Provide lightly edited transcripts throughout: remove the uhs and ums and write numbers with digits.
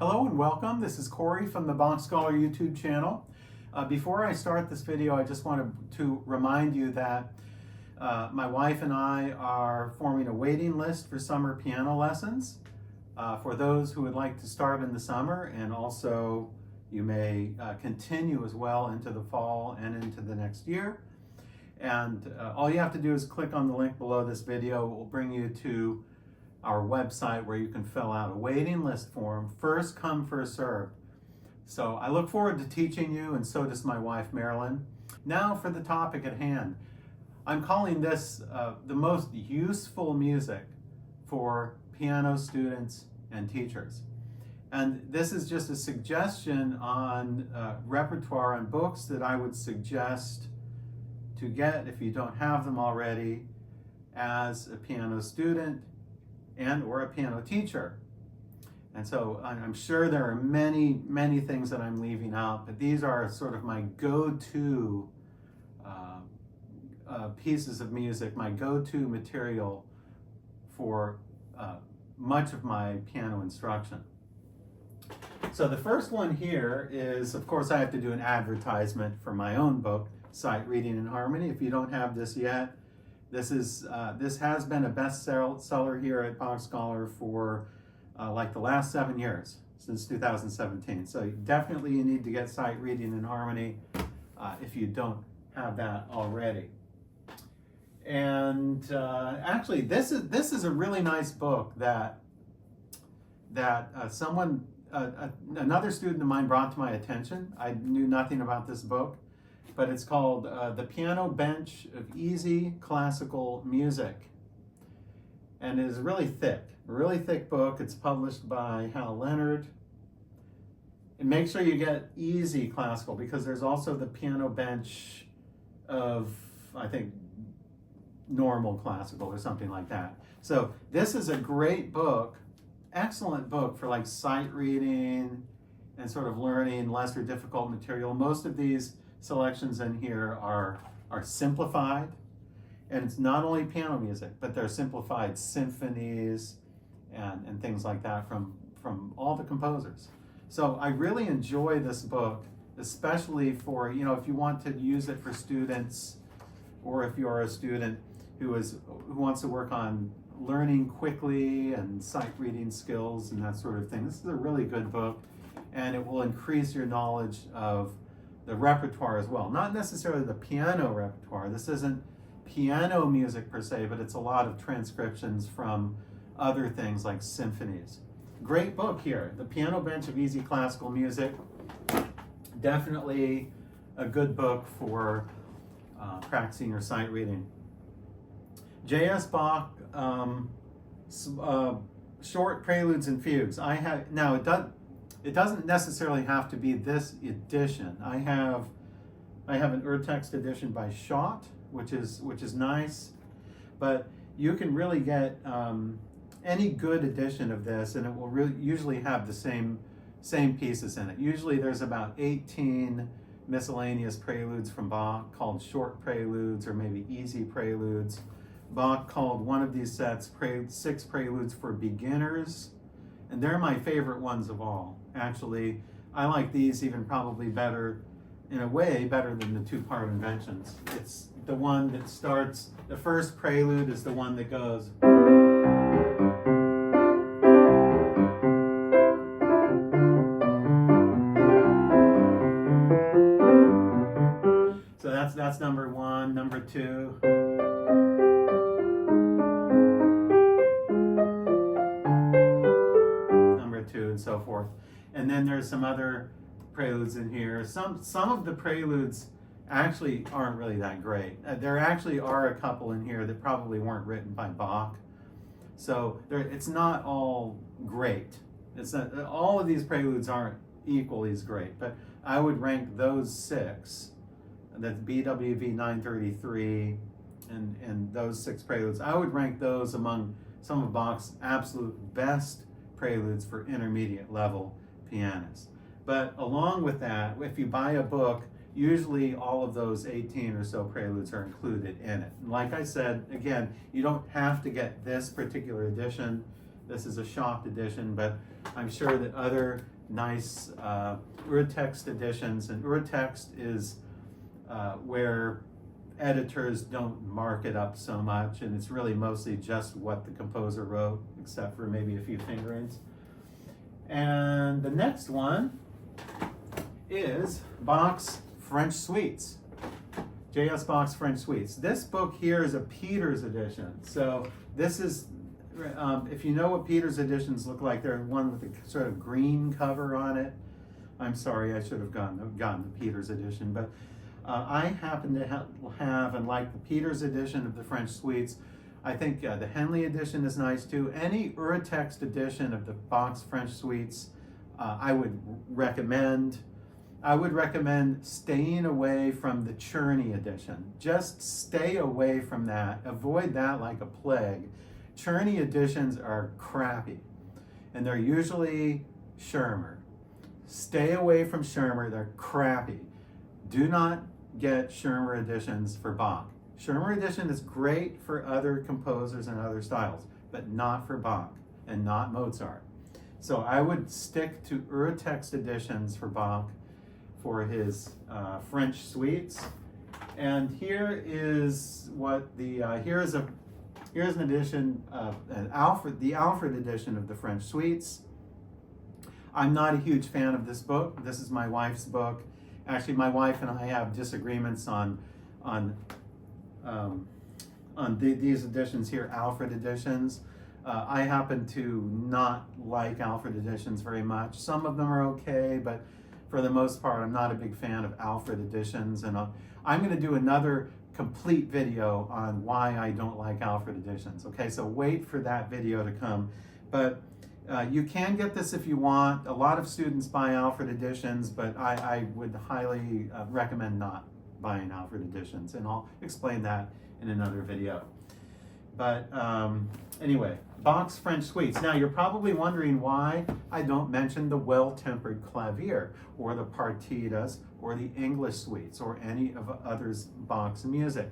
Hello and welcome. This is Corey from the Bach Scholar YouTube channel. Before I start this video, I just wanted to remind you that my wife and I are forming a waiting list for summer piano lessons for those who would like to start in the summer, and also you may continue as well into the fall and into the next year. And all you have to do is click on the link below this video. It will bring you to our website where you can fill out a waiting list form, first come, first served. So I look forward to teaching you, and so does my wife, Marilyn. Now for the topic at hand. I'm calling this the most useful music for piano students and teachers. And this is just a suggestion on repertoire and books that I would suggest to get, if you don't have them already, as a piano student and or a piano teacher. And so I'm sure there are many, many things that I'm leaving out, but these are sort of my go-to pieces of music, my go-to material for much of my piano instruction. So the first one here is, of course, I have to do an advertisement for my own book, Sight Reading and Harmony. If you don't have this yet, this has been a bestseller here at Bach Scholar for like the last 7 years, since 2017. So definitely you need to get Sight Reading and Harmony if you don't have that already. And actually, this is a really nice book that another student of mine brought to my attention. I knew nothing about this book, but it's called The Piano Bench of Easy Classical Music. And it is a really thick book. It's published by Hal Leonard. And make sure you get easy classical, because there's also the piano bench of, I think, normal classical or something like that. So this is a great book, excellent book for like sight reading and sort of learning lesser difficult material. Most of these selections in here are simplified, and it's not only piano music, but they're simplified symphonies and things like that from all the composers. So I really enjoy this book, especially for, you know, if you want to use it for students, or if you're a student who wants to work on learning quickly and sight reading skills and that sort of thing. This is a really good book, and it will increase your knowledge of the repertoire as well. Not necessarily the piano repertoire. This isn't piano music per se, but it's a lot of transcriptions from other things like symphonies. Great book here, The Piano Bench of Easy Classical Music. Definitely a good book for practicing your sight reading. J.S. Bach, Short Preludes and Fugues. It doesn't necessarily have to be this edition. I have an urtext edition by Schott, which is nice, but you can really get any good edition of this, and it will usually have the same pieces in it. Usually there's about 18 miscellaneous preludes from Bach called short preludes, or maybe easy preludes. Bach called one of these sets 6 preludes for beginners, and they're my favorite ones of all. Actually, I like these even probably better, in a way, better than the 2-part inventions. It's the one that starts, the first prelude is the one that goes. So that's number 1, number 2. And so forth. And then there's some other preludes in here. Some of the preludes actually aren't really that great. There actually are a couple in here that probably weren't written by Bach. So it's not all great. It's not, all of these preludes aren't equally as great, but I would rank those 6, that's BWV 933 and those 6 preludes, I would rank those among some of Bach's absolute best preludes for intermediate level pianists. But along with that, if you buy a book, usually all of those 18 or so preludes are included in it. And like I said, again, you don't have to get this particular edition. This is a Schott edition, but I'm sure that other nice urtext editions, and urtext is where editors don't mark it up so much, and it's really mostly just what the composer wrote, except for maybe a few fingerings. And the next one is Bach's French Suites. J.S. Bach's French Suites. This book here is a Peters edition. So this is, if you know what Peters editions look like, they're one with a sort of green cover on it. I'm sorry, I should have gotten the Peters edition, but I happen to have and like the Peters edition of the French Suites. I think the Henley edition is nice too. Any urtext edition of the Bach's French Suites, I would recommend. I would recommend staying away from the Czerny edition. Just stay away from that. Avoid that like a plague. Czerny editions are crappy, and they're usually Schirmer. Stay away from Schirmer. They're crappy. Do not get Schirmer editions for Bach. Schirmer edition is great for other composers and other styles, but not for Bach and not Mozart. So I would stick to urtext editions for Bach for his French suites. And here is what the here's an edition the Alfred edition of the French suites. I'm not a huge fan of this book. This is my wife's book. Actually, my wife and I have disagreements on these editions here, Alfred editions. I happen to not like Alfred editions very much. Some of them are okay, but for the most part, I'm not a big fan of Alfred editions. And I'm going to do another complete video on why I don't like Alfred editions. Okay, so wait for that video to come. But you can get this if you want. A lot of students buy Alfred editions, but I would highly recommend not buying Alfred editions, and I'll explain that in another video. But anyway, Bach's French Suites. Now you're probably wondering why I don't mention the Well-Tempered Clavier, or the Partitas, or the English Suites, or any of others Bach's music.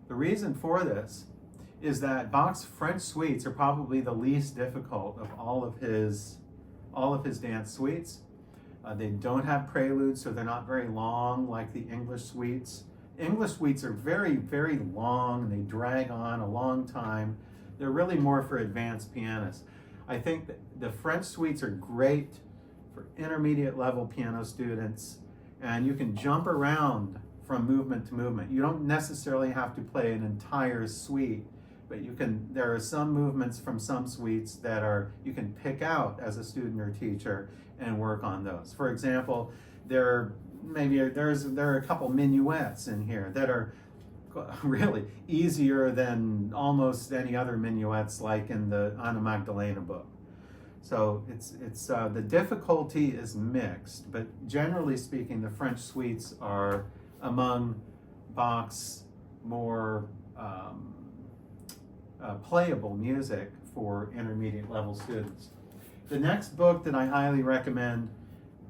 The reason for this is that Bach's French Suites are probably the least difficult of all of his dance suites. They don't have preludes, so they're not very long like the English suites. English suites are very, very long, and they drag on a long time. They're really more for advanced pianists. I think that the French suites are great for intermediate level piano students, and you can jump around from movement to movement. You don't necessarily have to play an entire suite, but there are some movements from some suites that you can pick out as a student or teacher and work on those. For example, there are a couple minuets in here that are really easier than almost any other minuets, like in the Anna Magdalena book. So it's the difficulty is mixed, but generally speaking, the French suites are among Bach's more playable music for intermediate level students. The next book that I highly recommend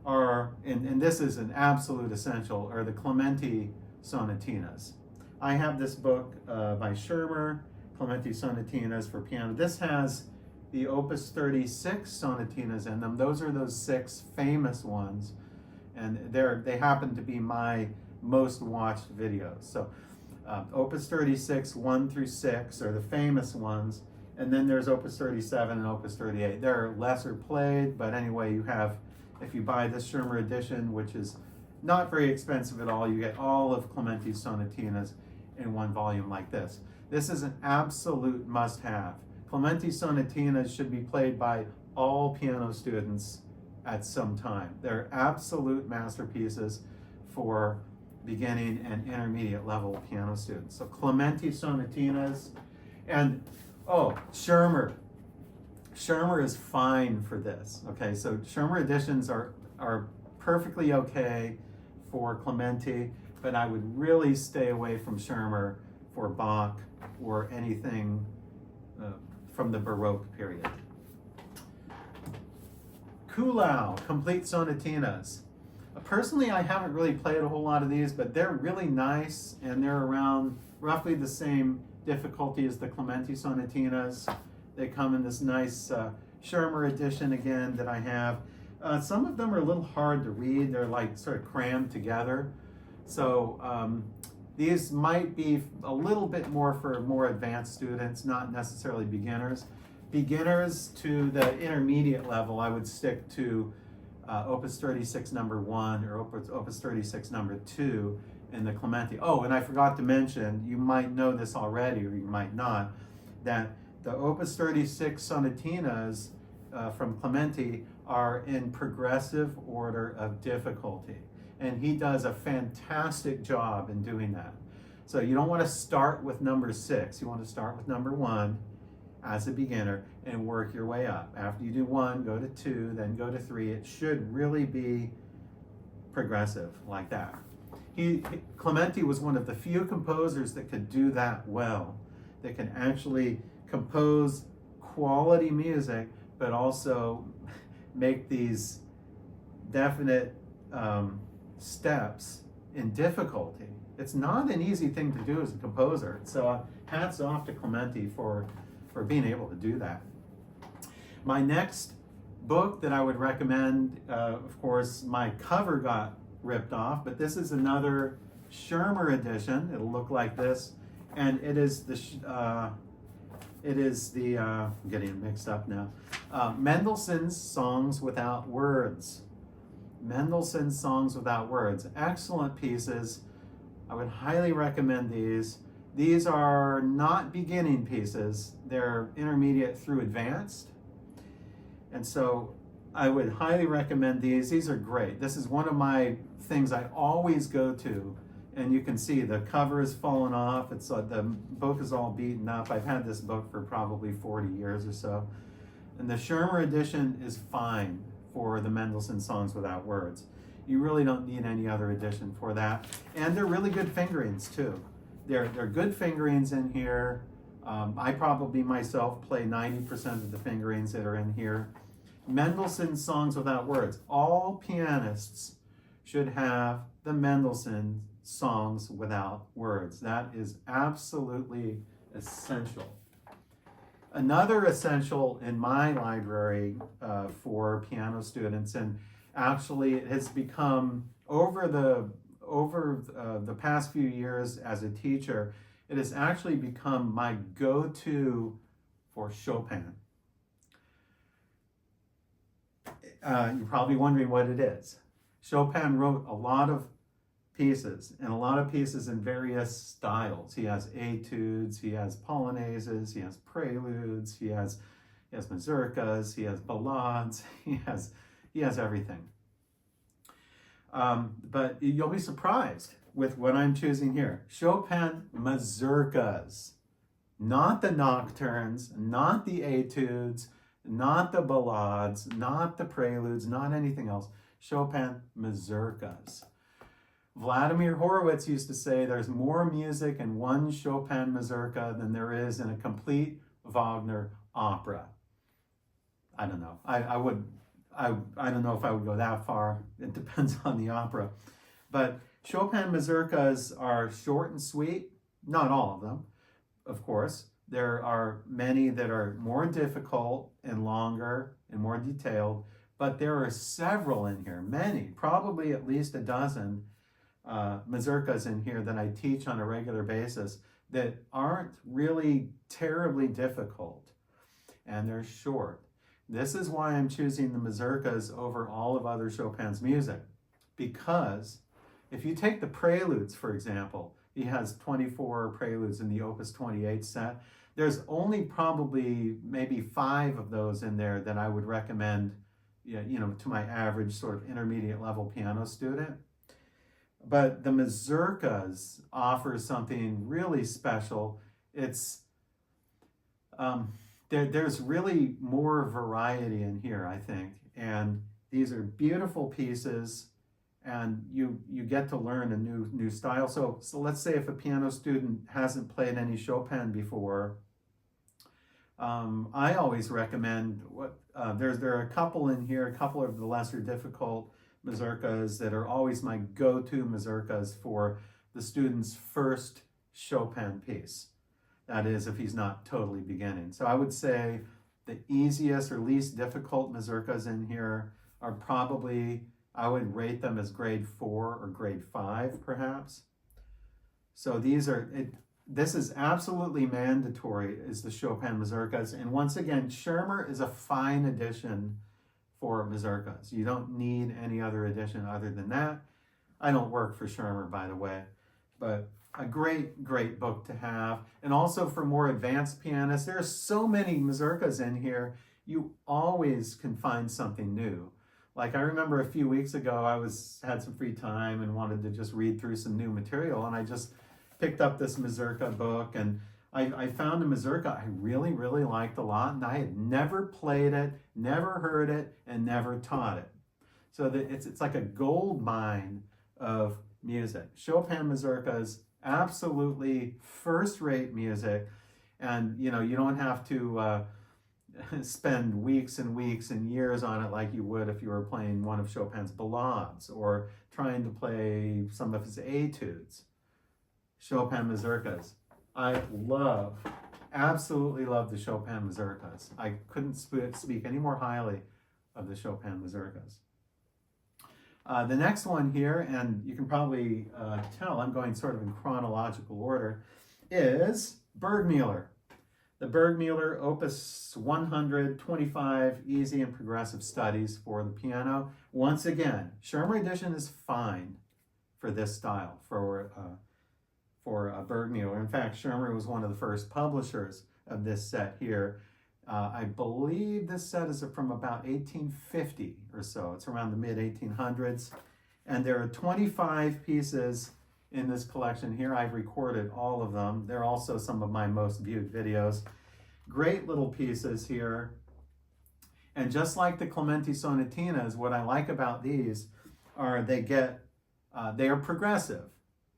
and this is an absolute essential, are the Clementi Sonatinas. I have this book by Schirmer, Clementi Sonatinas for piano. This has the Opus 36 sonatinas in them. Those are those 6 famous ones, and they happen to be my most watched videos. So Opus 36, 1 through 6 are the famous ones, and then there's Opus 37 and Opus 38. They're lesser played, but anyway, if you buy this Schirmer edition, which is not very expensive at all, you get all of Clementi's sonatinas in one volume like this. This is an absolute must-have. Clementi sonatinas should be played by all piano students at some time. They're absolute masterpieces for beginning and intermediate level piano students. So Clementi sonatinas, and Schirmer. Schirmer is fine for this. Okay, so Schirmer editions are perfectly okay for Clementi, but I would really stay away from Schirmer for Bach or anything from the Baroque period. Kuhlau, Complete Sonatinas. Personally, I haven't really played a whole lot of these, but they're really nice, and they're around roughly the same difficulty as the Clementi Sonatinas. They come in this nice Schirmer edition again that I have. Some of them are a little hard to read. They're like sort of crammed together. So these might be a little bit more for more advanced students, not necessarily beginners. Beginners to the intermediate level, I would stick to Opus 36 number 1 or Opus 36 number 2 in the Clementi. Oh, and I forgot to mention, you might know this already or you might not, that the Opus 36 sonatinas from Clementi are in progressive order of difficulty. And he does a fantastic job in doing that. So you don't want to start with number 6. You want to start with number 1 as a beginner and work your way up. After you do 1, go to 2, then go to 3. It should really be progressive like that. Clementi was one of the few composers that could do that well, that can actually compose quality music, but also make these definite steps in difficulty. It's not an easy thing to do as a composer. So hats off to Clementi for being able to do that. My next book that I would recommend, of course, my cover got ripped off, but this is another Schirmer edition. It'll look like this, and it is the I'm getting mixed up now. Mendelssohn's Songs Without Words. Mendelssohn's Songs Without Words. Excellent pieces. I would highly recommend these. These are not beginning pieces. They're intermediate through advanced. And so I would highly recommend these. These are great. This is one of my things I always go to. And you can see the cover is fallen off. It's the book is all beaten up. I've had this book for probably 40 years or so. And the Schirmer edition is fine for the Mendelssohn Songs Without Words. You really don't need any other edition for that. And they're really good fingerings too. They're good fingerings in here. I probably myself play 90% of the fingerings that are in here. Mendelssohn Songs Without Words. All pianists should have the Mendelssohn Songs Without Words. That is absolutely essential. Another essential in my library for piano students, and actually it has become over the past few years as a teacher, it has actually become my go-to for Chopin. You're probably wondering what it is. Chopin wrote a lot of pieces, and a lot of pieces in various styles. He has etudes, he has polonaises, he has preludes, he has mazurkas, he has ballades, he has everything. But you'll be surprised with what I'm choosing here. Chopin Mazurkas, not the nocturnes, not the etudes, not the ballades, not the preludes, not anything else. Chopin Mazurkas. Vladimir Horowitz used to say there's more music in one Chopin mazurka than there is in a complete Wagner opera. I don't know. I don't know if I would go that far. It depends on the opera. But Chopin mazurkas are short and sweet. Not all of them, of course. There are many that are more difficult and longer and more detailed, but there are several in here, many, probably at least a dozen mazurkas in here that I teach on a regular basis that aren't really terribly difficult, and they're short. This is why I'm choosing the mazurkas over all of other Chopin's music, because if you take the preludes, for example, he has 24 preludes in the Opus 28 set. There's only probably maybe 5 of those in there that I would recommend, to my average sort of intermediate level piano student. But the mazurkas offer something really special. It's there's really more variety in here, I think, and these are beautiful pieces, and you get to learn a new style. So let's say if a piano student hasn't played any Chopin before, I always recommend there are a couple in here, a couple of the lesser difficult mazurkas that are always my go-to mazurkas for the student's first Chopin piece. That is, if he's not totally beginning. So I would say The easiest or least difficult mazurkas in here are probably, I would rate them as grade 4 or grade 5 perhaps. So this is absolutely mandatory, is the Chopin Mazurkas. And once again, Schirmer is a fine addition for mazurkas. You don't need any other addition other than that. I don't work for Schirmer, by the way, but a great, great book to have. And also for more advanced pianists, there are so many mazurkas in here, you always can find something new. Like I remember a few weeks ago, I had some free time and wanted to just read through some new material, and I just picked up this mazurka book, and I found a mazurka I really, really liked a lot, and I had never played it, never heard it, and never taught it. So it's like a gold mine of music. Chopin mazurkas, absolutely first-rate music, and you don't have to spend weeks and weeks and years on it like you would if you were playing one of Chopin's ballades or trying to play some of his etudes. Chopin mazurkas. I absolutely love the Chopin mazurkas. I couldn't speak any more highly of the Chopin mazurkas. The next one here, and you can probably tell I'm going sort of in chronological order, is Bergmeier. The Bergmeier Opus 125 Easy and Progressive Studies for the piano. Once again, Schirmer edition is fine for this style, for Bergmeier. In fact, Schirmer was one of the first publishers of this set here. I believe this set is from about 1850 or so. It's around the mid-1800s. And there are 25 pieces in this collection here. I've recorded all of them. They're also some of my most viewed videos. Great little pieces here. And just like the Clementi Sonatinas, what I like about these are they are progressive.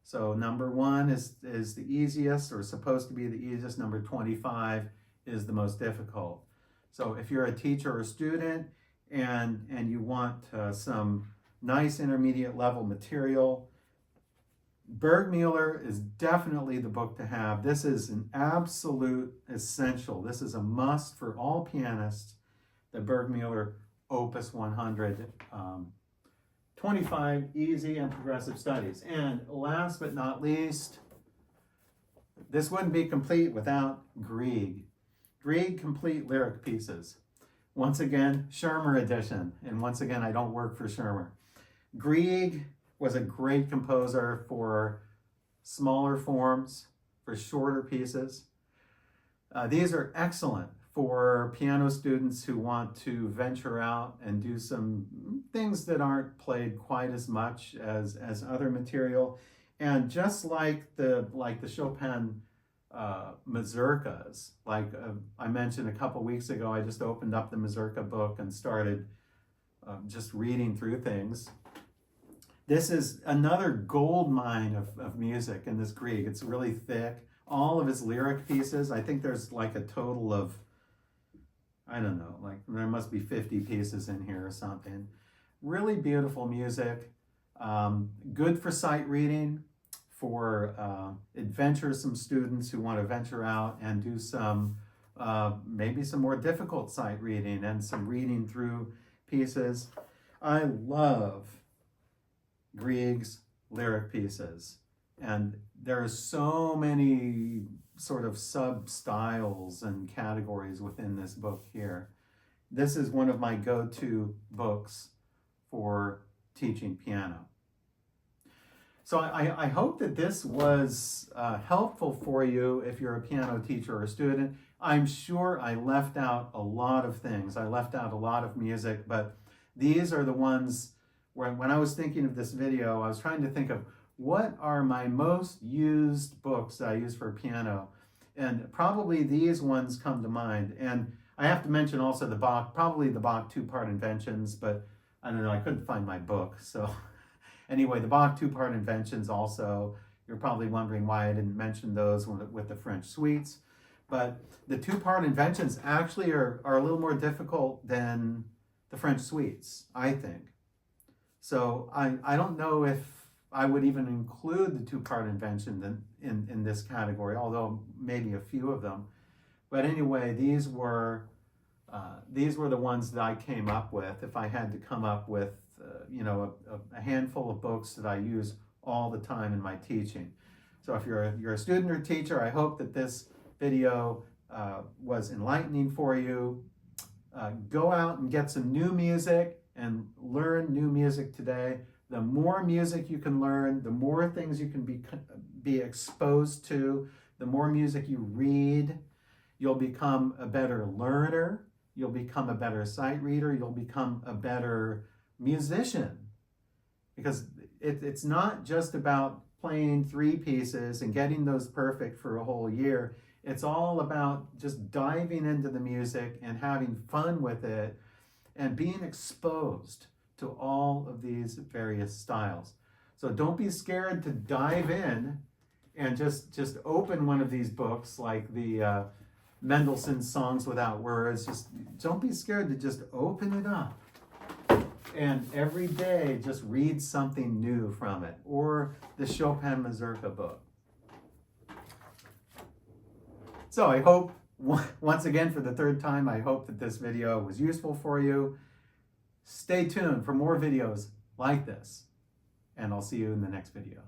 So number 1 is the easiest, or supposed to be the easiest. Number 25 is the most difficult. So if you're a teacher or student and you want some nice intermediate level material, Bergmeier is definitely the book to have. This is an absolute essential. This is a must for all pianists, the Bergmeier Opus 100. 25 easy and progressive studies. And last but not least, this wouldn't be complete without Grieg. Grieg complete lyric pieces. Once again, Schirmer edition. And once again, I don't work for Schirmer. Grieg was a great composer for smaller forms, for shorter pieces. These are excellent for piano students who want to venture out and do some things that aren't played quite as much as other material. And just like the Chopin mazurkas, I mentioned a couple weeks ago, I just opened up the mazurka book and started just reading through things. This is another gold mine of music in this Grieg. It's really thick. All of his lyric pieces, I think there's like a total of, I don't know, like there must be 50 pieces in here or something. Really beautiful music. Good for sight reading, for adventuresome students who want to venture out and do some, maybe some more difficult sight reading and some reading through pieces. I love Grieg's lyric pieces. And there are so many sort of sub-styles and categories within this book here. This is one of my go-to books for teaching piano. So I hope that this was helpful for you if you're a piano teacher or a student. I'm sure I left out a lot of things. I left out a lot of music, but these are the ones where when I was thinking of this video, I was trying to think of what are my most used books that I use for piano? And probably these ones come to mind. And I have to mention also the Bach, probably the Bach two-part inventions, but I don't know, I couldn't find my book. So anyway, the Bach two-part inventions also, you're probably wondering why I didn't mention those with the French suites. But the two-part inventions actually are a little more difficult than the French suites, I think. So I don't know if I would even include the two-part invention in this category, although maybe a few of them. But anyway, these were These were the ones that I came up with. If I had to come up with, a handful of books that I use all the time in my teaching. So if you're a student or teacher, I hope that this video was enlightening for you. Go out and get some new music and learn new music today. The more music you can learn, the more things you can be exposed to, the more music you read, you'll become a better learner, you'll become a better sight reader, you'll become a better musician. Because it's not just about playing 3 pieces and getting those perfect for a whole year. It's all about just diving into the music and having fun with it and being exposed to all of these various styles. So don't be scared to dive in and just open one of these books like the Mendelson Songs Without Words. Just don't be scared to just open it up. And every day, just read something new from it, or the Chopin Mazurka book. So I hope, once again for the 3rd time, I hope that this video was useful for you. Stay tuned for more videos like this, and I'll see you in the next video.